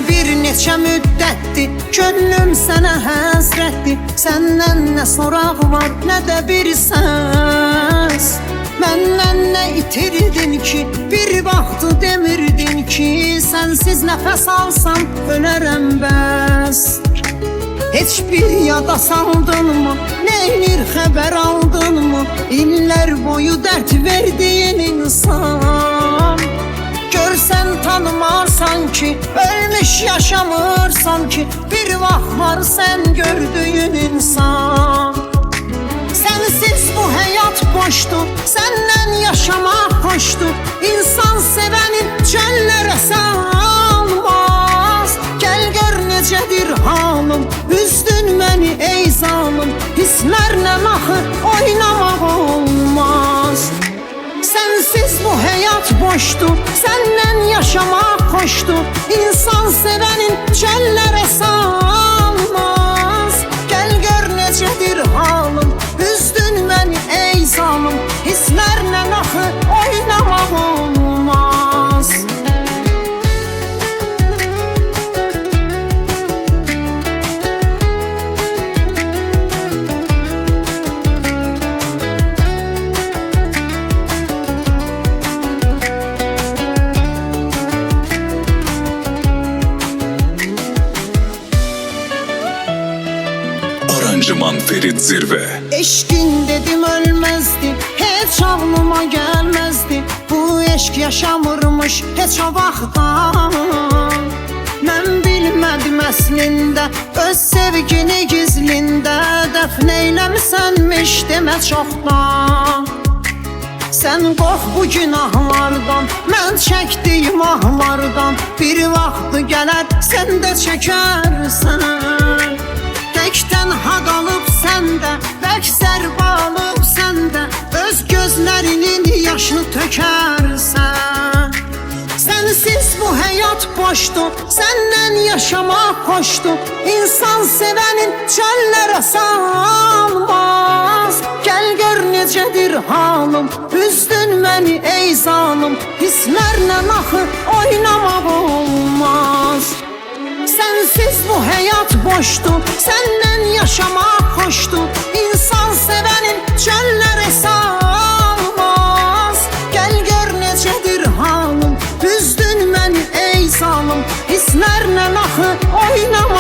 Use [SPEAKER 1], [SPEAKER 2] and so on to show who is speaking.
[SPEAKER 1] bir neçə müddətdir könlüm sənə həsrətdir. Səndən nə soraq var, nə də bir səs. Məndən nə itirdin ki, bir vaxtı demirdin ki, sənsiz nəfəs alsam ölərəm bəs. Heç bir yada saldınmı, neynir xəbər aldınmı, illər boyu dərd verdiyin insan. Görsən tanımarsan ki, ölmüş yaşamırsan ki, bir vaxt var sən gördüyün insan. Sənsiz bu həyat boşdur, səndən yaşamaq xoşdur. İnsan sevənin çöllərə salmaz. Gəl gör necədir halım, üzdün məni ey zalım. Hisslərlə axı oynamaq olmaz. Sənsiz bu həyat boşdur, səndən yaşamaq xoşdur. İnsan sevənin çöllərə salmaz. Gəl gör necədir halım, üzdün məni ey zalım. Hisslərlə axı oynamaq olmaz.
[SPEAKER 2] Aranjman Ferit Zirve.
[SPEAKER 1] Eşkin dedim ölmezdi, hiç ağlıma gelmezdi. Bu eşk yaşamırmış hiç o vaxtdan. Mən bilmədim əslində, öz sevgini gizlində dəfn eyləmisənmiş demə çoxdan. Sən qorx bu günahlardan, mən çəkdiyim ahlardan. Bir vaxtı gələr sən də çəkərsən. Təkdən had alıb səndə, bəlk zərbə alıb səndə, öz gözlərinin yaşını tökərsən. Sənsiz bu həyat boşdur, səndən yaşamaq xoşdur. İnsan sevənin çöllərə salmaz. Gəl gör necədir halım, üzdün məni ey zalım. Hisslərlə axı oynamaq olmaz. Sənsiz bu həyat boşdur, səndən yaşamaq xoşdur. İnsan sevənin çöllərə salmaz. Gəl gör necədir halım, üzdün məni ey zalım. Hisslərlə axı oynamaq